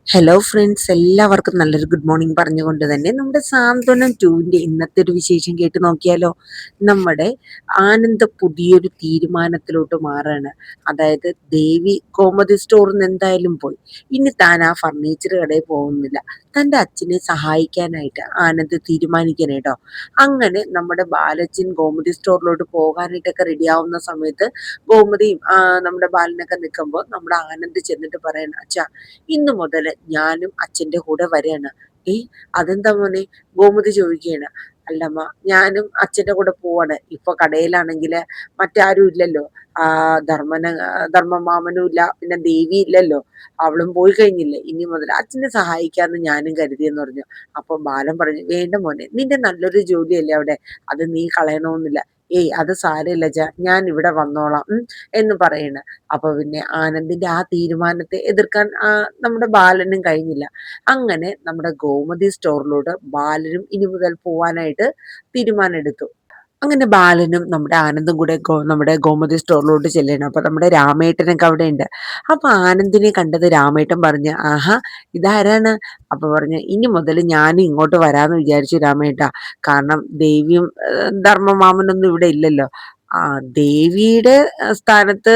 Hello friends, എല്ലാവർക്കും നല്ലൊരു good morning പറഞ്ഞുകൊണ്ട് തന്നെ നമ്മുടെ സാന്ത്വനം ടൂവിൻ്റെ ഇന്നത്തെ ഒരു വിശേഷം കേട്ട് നോക്കിയാലോ. നമ്മുടെ ആനന്ദ് പുതിയൊരു തീരുമാനത്തിലോട്ട് മാറാണ്. അതായത് ദേവി കോമഡി സ്റ്റോറിൽ നിന്ന് എന്തായാലും പോയി, ഇനി താൻ ആ ഫർണിച്ചർ കടയിൽ പോകുന്നില്ല. തൻ്റെ അച്ഛനെ സഹായിക്കാനായിട്ട് ആനന്ദ് തീരുമാനിക്കാനായിട്ടോ. അങ്ങനെ നമ്മുടെ ബാലച്ചൻ കോമഡി സ്റ്റോറിലോട്ട് പോകാനായിട്ടൊക്കെ റെഡിയാവുന്ന സമയത്ത് ഗോമതിയും നമ്മുടെ ബാലനൊക്കെ നിൽക്കുമ്പോൾ നമ്മുടെ ആനന്ദ് ചെന്നിട്ട് പറയണം, അച്ഛാ ഇന്നു മുതൽ ഞാനും അച്ഛൻ്റെ കൂടെ വരികയാണ്. ഏയ്, അതെന്താ മോനെ? ഗോമതി ചോദിക്കുകയാണ്. അല്ലമ്മ, ഞാനും അച്ഛൻ്റെ കൂടെ പോവാണ്. ഇപ്പൊ കടയിലാണെങ്കിൽ മറ്റാരും ഇല്ലല്ലോ. ആ ധർമ്മമാമനും ഇല്ല, പിന്നെ ദേവി ഇല്ലല്ലോ, അവളും പോയി കഴിഞ്ഞില്ലേ. ഇനി മുതൽ അച്ഛനെ സഹായിക്കാന്ന് ഞാനും കരുതിയെന്ന് പറഞ്ഞു. അപ്പൊ ബാലൻ പറഞ്ഞു, വേണ്ട മോനെ, നിന്റെ നല്ലൊരു ജോലിയല്ലേ അവിടെ, അത് നീ കളയണമെന്നില്ല. ഏയ്, അത് സാരമില്ല ചാ, ഞാൻ ഇവിടെ വന്നോളാം എന്ന് പറയണ. അപ്പൊ പിന്നെ ആനന്ദിന്റെ ആ തീരുമാനത്തെ എതിർക്കാൻ നമ്മുടെ ബാലനും കഴിഞ്ഞില്ല. അങ്ങനെ നമ്മുടെ ഗോമതി സ്റ്റോറിലോട്ട് ബാലനും ഇനി മുതൽ പോവാനായിട്ട് തീരുമാനം എടുത്തു. അങ്ങനെ ബാലനും നമ്മുടെ ആനന്ദും കൂടെ നമ്മുടെ ഗോമതി സ്റ്റോറിലോട്ട് ചെല്ലണം. അപ്പൊ നമ്മുടെ രാമേട്ടനൊക്കെ അവിടെ ഉണ്ട്. അപ്പൊ ആനന്ദിനെ കണ്ടത് രാമേട്ടൻ പറഞ്ഞ്, ആഹാ, ഇതാരാണ്? അപ്പൊ പറഞ്ഞ്, ഇനി മുതൽ ഞാനും ഇങ്ങോട്ട് വരാന്ന് വിചാരിച്ചു രാമേട്ട. കാരണം ദേവിയും ധർമ്മമാമനൊന്നും ഇവിടെ ഇല്ലല്ലോ. ആ, ദേവിയുടെ സ്ഥാനത്ത്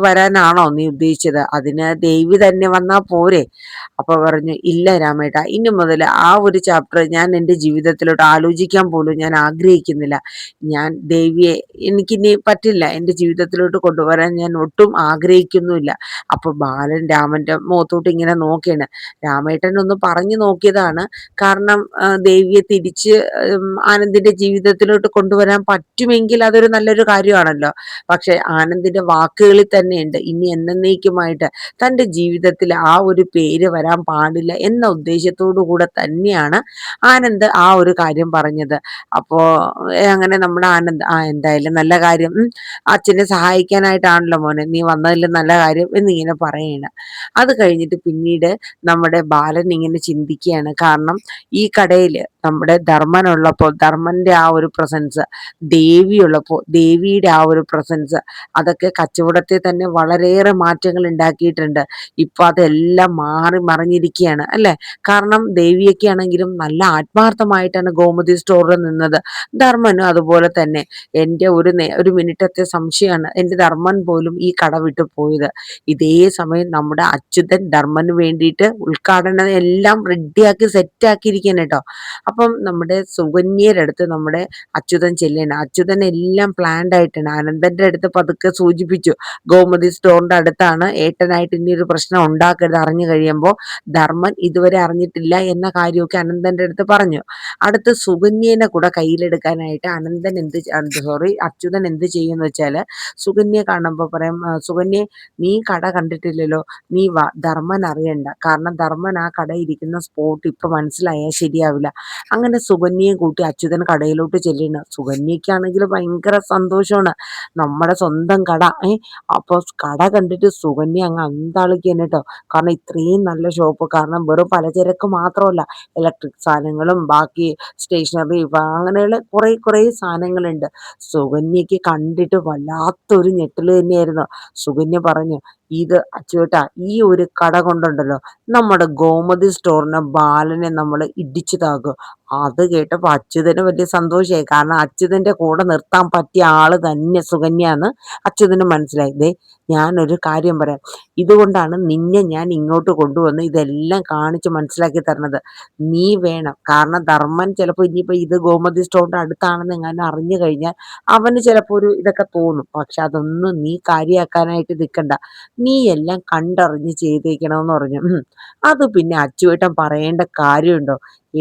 വരാനാണോ നീ ഉദ്ദേശിച്ചത്? അതിന് ദേവി തന്നെ വന്നാ പോരെ? അപ്പൊ പറഞ്ഞു, ഇല്ല രാമേട്ട, ഇനി മുതൽ ആ ഒരു ചാപ്റ്റർ ഞാൻ എൻ്റെ ജീവിതത്തിലോട്ട് ആലോചിക്കാൻ പോലും ഞാൻ ആഗ്രഹിക്കുന്നില്ല. ഞാൻ ദേവിയെ എനിക്കിനി പറ്റില്ല, എൻ്റെ ജീവിതത്തിലോട്ട് കൊണ്ടുവരാൻ ഞാൻ ഒട്ടും ആഗ്രഹിക്കുന്നുമില്ല. അപ്പൊ ബാലൻ രാമന്റെ മുഖത്തോട്ട് ഇങ്ങനെ നോക്കിയാണ്. രാമേട്ടൻ ഒന്ന് പറഞ്ഞു നോക്കിയതാണ്. കാരണം ദേവിയെ തിരിച്ച് ആനന്ദിന്റെ ജീവിതത്തിലോട്ട് കൊണ്ടുവരാൻ പറ്റുമെങ്കിൽ അതൊരു നല്ലൊരു കാര്യമാണല്ലോ. പക്ഷെ ആനന്ദിന്റെ വാക്കുകളിൽ തന്നെയുണ്ട്, ഇനി എന്നേക്കുമായിട്ട് തൻ്റെ ജീവിതത്തിൽ ആ ഒരു പേര് വരാൻ പാടില്ല എന്ന ഉദ്ദേശത്തോടു കൂടെ തന്നെയാണ് ആനന്ദ് ആ ഒരു കാര്യം പറഞ്ഞത്. അപ്പോ അങ്ങനെ നമ്മുടെ ആനന്ദ്, എന്തായാലും നല്ല കാര്യം, അച്ഛനെ സഹായിക്കാനായിട്ടാണല്ലോ മോനെ നീ വന്നതിൽ നല്ല കാര്യം എന്നിങ്ങനെ പറയണ. അത് കഴിഞ്ഞിട്ട് പിന്നീട് നമ്മുടെ ബാലൻ ഇങ്ങനെ ചിന്തിക്കുകയാണ്. കാരണം ഈ കടയിൽ നമ്മുടെ ധർമ്മനുള്ളപ്പോൾ ധർമ്മന്റെ ആ ഒരു പ്രസൻസ്, ദേവിയുള്ളപ്പോൾ ദേവിയുടെ ആ ഒരു പ്രസൻസ്, അതൊക്കെ കച്ചവടത്തെ തന്നെ വളരെയേറെ മാറ്റങ്ങൾ ഉണ്ടാക്കിയിട്ടുണ്ട്. ഇപ്പൊ അതെല്ലാം മാറി മറിഞ്ഞിരിക്കുകയാണ് അല്ലെ. കാരണം ദേവിയൊക്കെ ആണെങ്കിലും നല്ല ആത്മാർത്ഥമായിട്ടാണ് ഗോമതി സ്റ്റോറിൽ നിന്നത്. ധർമ്മനും അതുപോലെ തന്നെ. എൻ്റെ ഒരു മിനിറ്റത്തെ സംശയമാണ്, എൻ്റെ ധർമ്മൻ പോലും ഈ കട വിട്ടു പോയത്. ഇതേ സമയം നമ്മുടെ അച്യുതൻ ധർമ്മന് വേണ്ടിയിട്ട് ഉദ്ഘാടനം എല്ലാം റെഡിയാക്കി സെറ്റാക്കിയിരിക്കുകയാണ് കേട്ടോ. അപ്പം നമ്മുടെ സുകന്യയുടെ അടുത്ത് നമ്മുടെ അച്യുതൻ ചെല്ലണം. അച്യുതൻ എല്ലാം പ്ലാൻഡ് ആയിട്ടാണ്. അനന്തന്റെ അടുത്ത് പതുക്കെ സൂചിപ്പിച്ചു, ഗോമതി സ്റ്റോറിന്റെ അടുത്താണ്, ഏട്ടനായിട്ട് ഇനി ഒരു പ്രശ്നം ഉണ്ടാക്കരുത്, അറിഞ്ഞു കഴിയുമ്പോൾ. ധർമ്മൻ ഇതുവരെ അറിഞ്ഞിട്ടില്ല എന്ന കാര്യമൊക്കെ അനന്തന്റെ അടുത്ത് പറഞ്ഞു. അടുത്ത് സുകന്യനെ കൂടെ കയ്യിലെടുക്കാനായിട്ട് അച്യുതൻ എന്ത് ചെയ്യുമെന്ന് വെച്ചാല്, സുകന്യെ കാണുമ്പോൾ പറയും, സുകന്യെ, നീ കട കണ്ടിട്ടില്ലല്ലോ, നീ വാ, ധർമ്മൻ അറിയണ്ട. കാരണം ധർമ്മൻ ആ കട ഇരിക്കുന്ന സ്പോട്ട് ഇപ്പൊ മനസ്സിലായാൽ ശരിയാവില്ല. അങ്ങനെ സുകന്യയും കൂട്ടി അച്യുതൻ കടയിലോട്ട് ചെല്ലുന്നു. സുകന്യക്കാണെങ്കിൽ ഭയങ്കര സന്തോഷമാണ്, നമ്മുടെ സ്വന്തം കട. അപ്പൊ കട കണ്ടിട്ട് സുകന്യ അങ്ങ് അന്താളിക്കുകയാണ് കേട്ടോ. കാരണം ഇത്രയും നല്ല ഷോപ്പ്, കാരണം വെറും പലചരക്ക് മാത്രമല്ല, ഇലക്ട്രിക് സാധനങ്ങളും ബാക്കി സ്റ്റേഷനറി അങ്ങനെയുള്ള കുറെ സാധനങ്ങളുണ്ട്. സുകന്യക്ക് കണ്ടിട്ട് വല്ലാത്തൊരു ഞെട്ടല് തന്നെയായിരുന്നു. സുകന്യ പറഞ്ഞു, ഇത് അച്ചുവേട്ടാ, ഈ ഒരു കട കൊണ്ടുണ്ടല്ലോ നമ്മുടെ ഗോമതി സ്റ്റോറിനെ ബാലനെ നമ്മൾ ഇടിച്ചു താകും. അത് കേട്ടപ്പോ അച്യുതന് വലിയ സന്തോഷമായി. കാരണം അച്യുതന്റെ കൂടെ നിർത്താൻ പറ്റിയ ആള് തന്നെ സുകന്യാന്ന് അച്യുതന് മനസ്സിലായി. ഞാനൊരു കാര്യം പറയാം, ഇതുകൊണ്ടാണ് നിന്നെ ഞാൻ ഇങ്ങോട്ട് കൊണ്ടുവന്ന് ഇതെല്ലാം കാണിച്ച് മനസ്സിലാക്കി തരണത്. നീ വേണം. കാരണം ധർമ്മൻ ചിലപ്പോൾ ഇനിയിപ്പോ ഇത് ഗോമതി സ്റ്റോറിന്റെ അടുത്താണെന്ന് എങ്ങനെ അറിഞ്ഞു കഴിഞ്ഞാൽ അവന് ചിലപ്പോൾ ഒരു ഇതൊക്കെ തോന്നും. പക്ഷെ അതൊന്നും നീ കാര്യമാക്കാനായിട്ട് നിൽക്കണ്ട, നീ എല്ലാം കണ്ടറിഞ്ഞ് ചെയ്തേക്കണമെന്ന് പറഞ്ഞു. അത് പിന്നെ അച്ചുവേട്ടൻ പറയേണ്ട കാര്യമുണ്ടോ?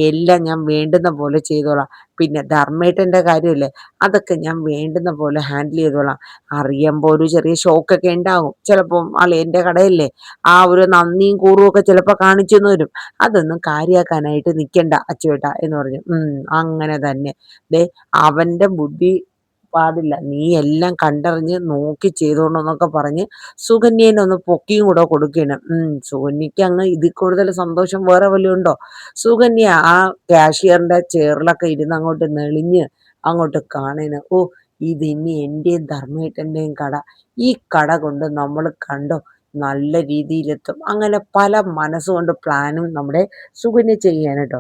എല്ലാം ഞാൻ വേണ്ടുന്ന പോലെ ചെയ്തോളാം. പിന്നെ ധർമ്മേട്ടന്റെ കാര്യമല്ലേ, അതൊക്കെ ഞാൻ വേണ്ടുന്ന പോലെ ഹാൻഡിൽ ചെയ്തോളാം. അറിയുമ്പോൾ ഒരു ചെറിയ ഷോക്കൊക്കെ ഉണ്ടാകും ചിലപ്പം, അളിയന്റെ കടയല്ലേ, ആ ഒരു നന്ദിയും കൂറും ഒക്കെ ചിലപ്പോൾ കാണിച്ചെന്ന് വരും. അതൊന്നും കാര്യമാക്കാനായിട്ട് നിൽക്കണ്ട അച്ചുവേട്ട എന്ന് പറഞ്ഞു. അങ്ങനെ തന്നെ. അവന്റെ ബുദ്ധി പാടില്ല, നീ എല്ലാം കണ്ടറിഞ്ഞ് നോക്കി ചെയ്തോണ്ടെന്നൊക്കെ പറഞ്ഞ് സുകന്യേനെ ഒന്ന് പൊക്കിയും കൂടെ കൊടുക്കുകയാണ്. സുകന്യക്ക് അങ്ങ് ഇതിൽ കൂടുതൽ സന്തോഷം വേറെ വല്ലതും ഉണ്ടോ? സുകന്യ ആ കാഷ്യറിന്റെ ചെയറിലൊക്കെ ഇരുന്ന് അങ്ങോട്ട് നെളിഞ്ഞ് അങ്ങോട്ട് കാണേന്. ഇതിനി എന്റെയും ധർമ്മേട്ടന്റെയും കട, ഈ കട കൊണ്ട് നമ്മൾ കണ്ടോ നല്ല രീതിയിലെത്തും. അങ്ങനെ പല മനസ്സുകൊണ്ട് പ്ലാനും നമ്മുടെ സുകന്യ ചെയ്യാണ് ട്ടോ.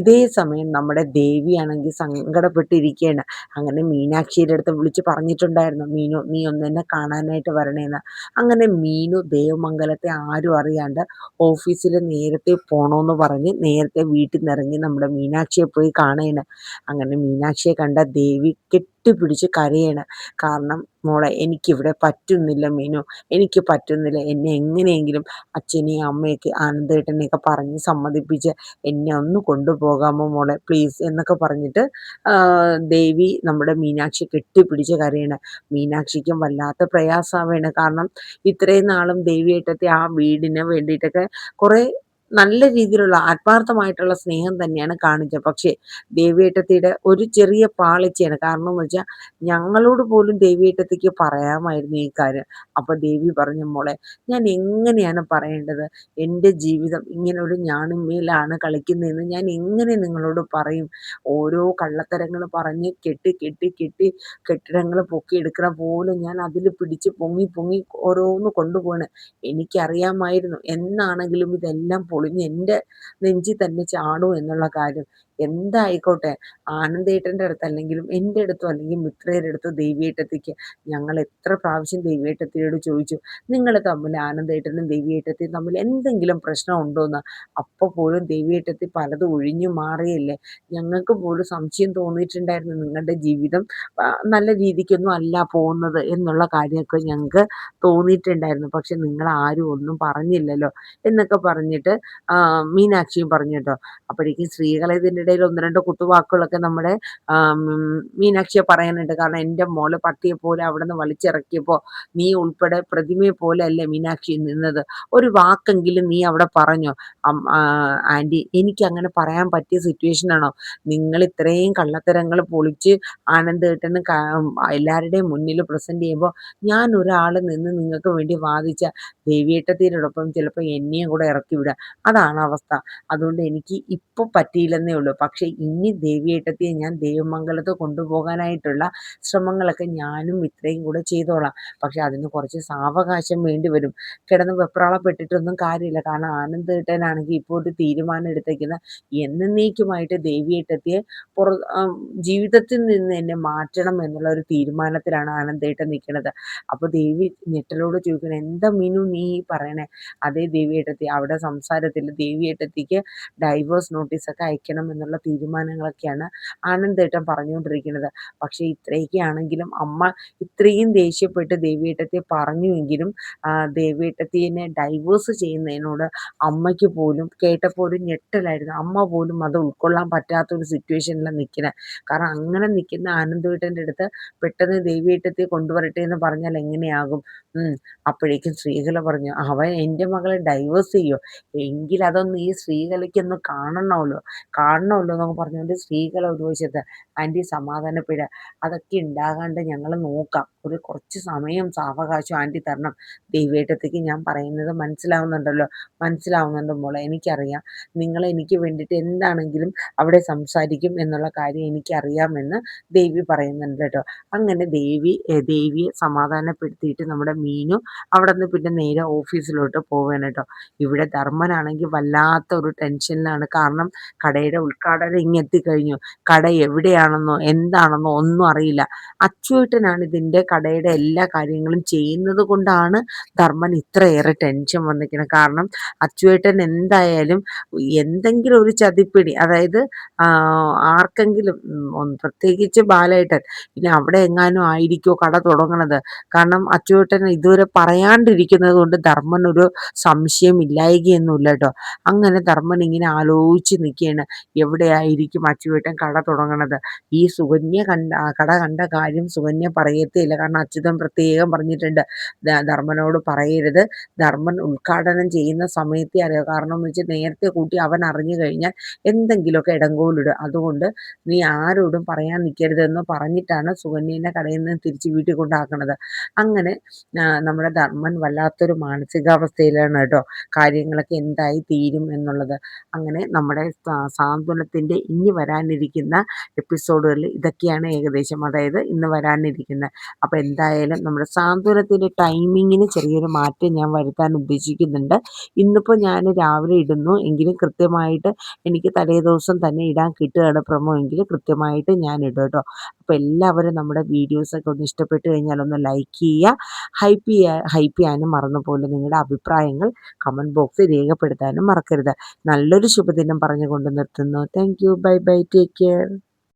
ഇതേ സമയം നമ്മുടെ ദേവിയാണെങ്കിൽ സങ്കടപ്പെട്ടിരിക്കുകയാണ്. അങ്ങനെ മീനാക്ഷിയുടെ അടുത്ത് വിളിച്ച് പറഞ്ഞിട്ടുണ്ടായിരുന്നു, "മീനു, നീ ഒന്ന് എന്നെ കാണാനായിട്ട് വരണേന്ന്." അങ്ങനെ മീനു ദേവമംഗലത്തെ ആരും അറിയാണ്ട് ഓഫീസിൽ നേരത്തെ പോണോന്ന് പറഞ്ഞ് നേരത്തെ വീട്ടിൽ നിന്നിറങ്ങി നമ്മുടെ മീനാക്ഷിയെ പോയി കാണുകയാണ്. അങ്ങനെ മീനാക്ഷിയെ കണ്ട ദേവി കെട്ടിപ്പിടിച്ച് കരയാണ്. കാരണം, "മോളെ, എനിക്കിവിടെ പറ്റുന്നില്ല മീനു, എനിക്ക് പറ്റുന്നില്ല. എന്നെ എങ്ങനെയെങ്കിലും അച്ഛനെയും അമ്മയൊക്കെ ആനന്ദേട്ടനെയൊക്കെ പറഞ്ഞ് സമ്മതിപ്പിച്ച് എന്നെ ഒന്ന് കൊണ്ടുപോകാമോ മോളെ, പ്ലീസ്" എന്നൊക്കെ പറഞ്ഞിട്ട് ദേവി നമ്മുടെ മീനാക്ഷി കെട്ടിപ്പിടിച്ച് കരയാണ്. മീനാക്ഷിക്കും വല്ലാത്ത പ്രയാസമാവാണ്. കാരണം ഇത്രയും നാളും ദേവിയേട്ടത്തി ആ വീടിന് വേണ്ടിയിട്ടൊക്കെ കുറേ നല്ല രീതിയിലുള്ള ആത്മാർത്ഥമായിട്ടുള്ള സ്നേഹം തന്നെയാണ് കാണിച്ചത്. പക്ഷേ ദേവിയേട്ടത്തിയുടെ ഒരു ചെറിയ പാളിച്ചയാണ്. കാരണം എന്ന് വെച്ചാൽ ഞങ്ങളോട് പോലും ദേവിയേട്ടത്തിക്ക് പറയാമായിരുന്നു ഈ കാര്യം. അപ്പൊ ദേവി പറഞ്ഞു, "മോളെ, ഞാൻ എങ്ങനെയാണ് പറയേണ്ടത്? എൻ്റെ ജീവിതം ഇങ്ങനെ ഒരു ഞാണിന്മേലാണ് കളിക്കുന്നതെന്ന് ഞാൻ എങ്ങനെ നിങ്ങളോട് പറയും? ഓരോ കള്ളത്തരങ്ങൾ പറഞ്ഞ് കെട്ടി കെട്ടി കെട്ടി കെട്ടിടങ്ങൾ പൊക്കിയെടുക്കണ പോലെ ഞാൻ അതിൽ പിടിച്ച് പൊങ്ങി പൊങ്ങി ഓരോന്ന് കൊണ്ടുപോവാണ്. എനിക്കറിയാമായിരുന്നു എന്നാണെങ്കിലും ഇതെല്ലാം പൊളിഞ്ഞ് എൻ്റെ നെഞ്ചിൽ തന്നെ ചാടും എന്നുള്ള കാര്യം. എന്തായിക്കോട്ടെ, ആനന്ദേട്ടൻ്റെ അടുത്തല്ലെങ്കിലും എൻ്റെ അടുത്തോ അല്ലെങ്കിൽ മിത്രയുടെ അടുത്തോ ദേവിയേട്ടത്തിക്ക് ഞങ്ങൾ എത്ര പ്രാവശ്യം ദേവിയേട്ടത്തിയോട് ചോദിച്ചു, നിങ്ങൾ തമ്മിൽ, ആനന്ദേട്ടനും ദേവിയേട്ടത്തിയും തമ്മിൽ എന്തെങ്കിലും പ്രശ്നം ഉണ്ടോന്ന്. അപ്പോൾ പോലും ദേവിയേട്ടത്തി പലതും ഒഴിഞ്ഞു മാറിയല്ലേ. ഞങ്ങൾക്ക് പോലും സംശയം തോന്നിയിട്ടുണ്ടായിരുന്നു നിങ്ങളുടെ ജീവിതം നല്ല രീതിക്കൊന്നും അല്ല പോകുന്നത് എന്നുള്ള കാര്യമൊക്കെ ഞങ്ങൾക്ക് തോന്നിയിട്ടുണ്ടായിരുന്നു. പക്ഷെ നിങ്ങൾ ആരും ഒന്നും പറഞ്ഞില്ലല്ലോ എന്നൊക്കെ പറഞ്ഞിട്ട് മീനാക്ഷിയും പറഞ്ഞു കേട്ടോ. അപ്പോഴേക്കും സ്ത്രീകളെ ഇതിൻ്റെ ഇടയിൽ ഒന്ന് രണ്ട് കുത്തുവാക്കുകളൊക്കെ നമ്മുടെ മീനാക്ഷിയെ പറയാനുണ്ട്. കാരണം, എൻ്റെ മോള് പട്ടിയെ പോലെ അവിടെ നിന്ന് വലിച്ചിറക്കിയപ്പോൾ നീ ഉൾപ്പെടെ പ്രതിമയെ പോലെ അല്ലേ മീനാക്ഷി നിന്നത്, ഒരു വാക്കെങ്കിലും നീ അവിടെ പറഞ്ഞോ? ആൻറ്റി, എനിക്ക് അങ്ങനെ പറയാൻ പറ്റിയ സിറ്റുവേഷൻ ആണോ? നിങ്ങൾ ഇത്രയും കള്ളത്തരങ്ങൾ പൊളിച്ച് ആനന്ദേട്ടനും എല്ലാവരുടെയും മുന്നിൽ പ്രസന്റ് ചെയ്യുമ്പോൾ ഞാൻ ഒരാൾ നിന്ന് നിങ്ങൾക്ക് വേണ്ടി വാദിച്ച ദേവിയേട്ടത്തിയോടൊപ്പം ചിലപ്പോൾ എന്നെയും കൂടെ ഇറക്കി വിടുക, അതാണ് അവസ്ഥ. അതുകൊണ്ട് എനിക്ക് ഇപ്പൊ പറ്റിയില്ലെന്നേ ഉള്ളൂ. പക്ഷെ ഇനി ദേവിയേട്ടത്തിയെ ഞാൻ ദേവമംഗലത്ത് കൊണ്ടുപോകാനായിട്ടുള്ള ശ്രമങ്ങളൊക്കെ ഞാനും ഇത്രയും കൂടെ ചെയ്തോളാം. പക്ഷെ അതിന് കുറച്ച് സാവകാശം വേണ്ടി വരും. കിടന്ന് വെപ്രാളപ്പെട്ടിട്ടൊന്നും കാര്യമില്ല. കാരണം ആനന്ദേട്ടനാണെങ്കിൽ ഇപ്പോൾ ഒരു തീരുമാനം എടുത്തേക്കുന്ന എന്നേക്കുമായിട്ട് ദേവിയേട്ടത്തിയെ പുറ ജീവിതത്തിൽ നിന്ന് എന്നെ മാറ്റണം എന്നുള്ള ഒരു തീരുമാനത്തിലാണ് ആനന്ദേട്ടൻ നിൽക്കുന്നത്. അപ്പൊ ദേവി ഞെട്ടലോട് ചോദിക്കണം, "എന്താ മീനു നീ പറയണേ?" അതേ ദേവിയേട്ടത്തി, അവിടെ സംസാരത്തിൽ ദേവിയേട്ടത്തിക്ക് ഡൈവേഴ്സ് നോട്ടീസൊക്കെ അയക്കണം എന്നുള്ള തീരുമാനങ്ങളൊക്കെയാണ് ആനന്ദേട്ടൻ പറഞ്ഞുകൊണ്ടിരിക്കുന്നത്. പക്ഷേ ഇത്രയൊക്കെ ആണെങ്കിലും അമ്മ ഇത്രയും ദേഷ്യപ്പെട്ട് ദേവിയേട്ടത്തിയെ പറഞ്ഞുവെങ്കിലും ദേവിയേട്ടത്തിനെ ഡൈവേഴ്സ് ചെയ്യുന്നതിനോട് അമ്മയ്ക്ക് പോലും കേട്ടപ്പോൾ ഒരു ഞെട്ടലായിരുന്നു. അമ്മ പോലും അത് ഉൾക്കൊള്ളാൻ പറ്റാത്ത ഒരു സിറ്റുവേഷനിലാണ് നിൽക്കുന്നത്. കാരണം അങ്ങനെ നിൽക്കുന്ന ആനന്ദേട്ടൻ്റെ അടുത്ത് പെട്ടെന്ന് ദേവിയേട്ടത്തിയെ കൊണ്ടുവരട്ടെ എന്ന് പറഞ്ഞാൽ എങ്ങനെയാകും? അപ്പോഴേക്കും ശ്രീകല പറഞ്ഞു, "അവൻ എൻ്റെ മകളെ ഡൈവേഴ്സ് ചെയ്യോ? എങ്കിൽ അതൊന്ന് ഈ ശ്രീകലയ്ക്കൊന്ന് കാണണമല്ലോ എന്നൊക്കെ പറഞ്ഞുകൊണ്ട് ശ്രീകല ഒരു വശത്ത്, "ആൻറ്റി സമാധാനപ്പെടുക, അതൊക്കെ ഉണ്ടാകാണ്ട് ഞങ്ങൾ നോക്കാം. ഒരു കുറച്ച് സമയം സാവകാശം ആൻറ്റി തരണം. ദേവിയേട്ടത്തിക്ക് ഞാൻ പറയുന്നത് മനസ്സിലാവുന്നുണ്ടല്ലോ?" "മനസ്സിലാവുന്നുണ്ട് മോളെ, എനിക്കറിയാം. നിങ്ങൾ എനിക്ക് വേണ്ടിയിട്ട് എന്താണെങ്കിലും അവിടെ സംസാരിക്കും എന്നുള്ള കാര്യം എനിക്കറിയാമെന്ന് ദേവി പറയുന്നുണ്ട് കേട്ടോ." അങ്ങനെ ദേവിയെ സമാധാനപ്പെടുത്തിയിട്ട് നമ്മുടെ മീനു അവിടെ നിന്ന് പിന്നെ നേരെ ഓഫീസിലോട്ട് പോവുകയാണ് കേട്ടോ. ഇവിടെ ധർമ്മനാണെങ്കിൽ വല്ലാത്ത ഒരു ടെൻഷനിലാണ്. കാരണം കടയുടെ ഉദ്ഘാടനം ഇങ്ങെത്തിക്കഴിഞ്ഞു. കട എവിടെയാണെന്നോ എന്താണെന്നോ ഒന്നും അറിയില്ല. അച്ചുവേട്ടനാണ് ഇതിൻ്റെ കടയുടെ എല്ലാ കാര്യങ്ങളും ചെയ്യുന്നത് കൊണ്ടാണ് ധർമ്മൻ ഇത്രയേറെ ടെൻഷൻ വന്നിരിക്കുന്നത്. കാരണം അച്ചുവേട്ടൻ എന്തായാലും എന്തെങ്കിലും ഒരു ചതിപ്പിടി, അതായത് ആർക്കെങ്കിലും പ്രത്യേകിച്ച് ബാലേട്ടൻ ഇനി അവിടെ എങ്ങാനും ആയിരിക്കുമോ കട തുടങ്ങണത്. കാരണം അച്ചുവേട്ടൻ ഇതുവരെ പറയാണ്ടിരിക്കുന്നത് കൊണ്ട് ധർമ്മനൊരു സംശയം ഇല്ലായികയൊന്നുമില്ല കേട്ടോ. അങ്ങനെ ധർമ്മൻ ഇങ്ങനെ ആലോചിച്ച് നിൽക്കുകയാണ്, എവിടെയായിരിക്കും അച്ചുവേട്ടൻ കട തുടങ്ങണത്. ഈ സുകന്യ കട കണ്ട കാര്യം സുകന്യ പറയത്തേയില്ല. കാരണം അച്യുതൻ പ്രത്യേകം പറഞ്ഞിട്ടുണ്ട്, ധർമ്മനോട് പറയരുത്, ധർമ്മൻ ഉദ്ഘാടനം ചെയ്യുന്ന സമയത്തേ അറിയാം. കാരണം എന്ന് വെച്ചാൽ നേരത്തെ കൂട്ടി അവൻ അറിഞ്ഞു കഴിഞ്ഞാൽ എന്തെങ്കിലുമൊക്കെ ഇടങ്കോലിടും. അതുകൊണ്ട് നീ ആരോടും പറയാൻ നിൽക്കരുതെന്ന് പറഞ്ഞിട്ടാണ് സുകന്യനെ കടയിൽ നിന്ന് തിരിച്ച് വീട്ടിൽ കൊണ്ടാക്കുന്നത്. അങ്ങനെ നമ്മുടെ ധർമ്മൻ വല്ലാത്തൊരു മാനസികാവസ്ഥയിലാണ് കേട്ടോ. കാര്യങ്ങളൊക്കെ എന്തായി തീരും എന്നുള്ളത്. അങ്ങനെ നമ്മുടെ സാന്ത്വന സാന്ത്വനത്തിൻ്റെ ഇനി വരാനിരിക്കുന്ന എപ്പിസോഡുകളിൽ ഇതൊക്കെയാണ് ഏകദേശം, അതായത് ഇന്ന് വരാനിരിക്കുന്നത്. അപ്പോൾ എന്തായാലും നമ്മുടെ സാന്ത്വനത്തിൻ്റെ ടൈമിങ്ങിന് ചെറിയൊരു മാറ്റം ഞാൻ വരുത്താൻ ഉദ്ദേശിക്കുന്നുണ്ട്. ഇന്നിപ്പോൾ ഞാൻ രാവിലെ ഇടുന്നു എങ്കിലും കൃത്യമായിട്ട് എനിക്ക് തലേദിവസം തന്നെ ഇടാൻ കിട്ടുകയാണ് പ്രൊമോ എങ്കിൽ കൃത്യമായിട്ട് ഞാൻ ഇടും കേട്ടോ. അപ്പോൾ എല്ലാവരും നമ്മുടെ വീഡിയോസൊക്കെ ഒന്ന് ഇഷ്ടപ്പെട്ട് കഴിഞ്ഞാൽ ഒന്ന് ലൈക്ക് ചെയ്യുക, ഹൈപ്പ് ചെയ്യാനും മറന്നുപോലെ നിങ്ങളുടെ അഭിപ്രായങ്ങൾ കമൻറ്റ് ബോക്സിൽ രേഖപ്പെടുത്താനും മറക്കരുത്. നല്ലൊരു ശുഭദിനം പറഞ്ഞുകൊണ്ട് നിർത്തുന്നു. Thank you. Bye bye. Take care.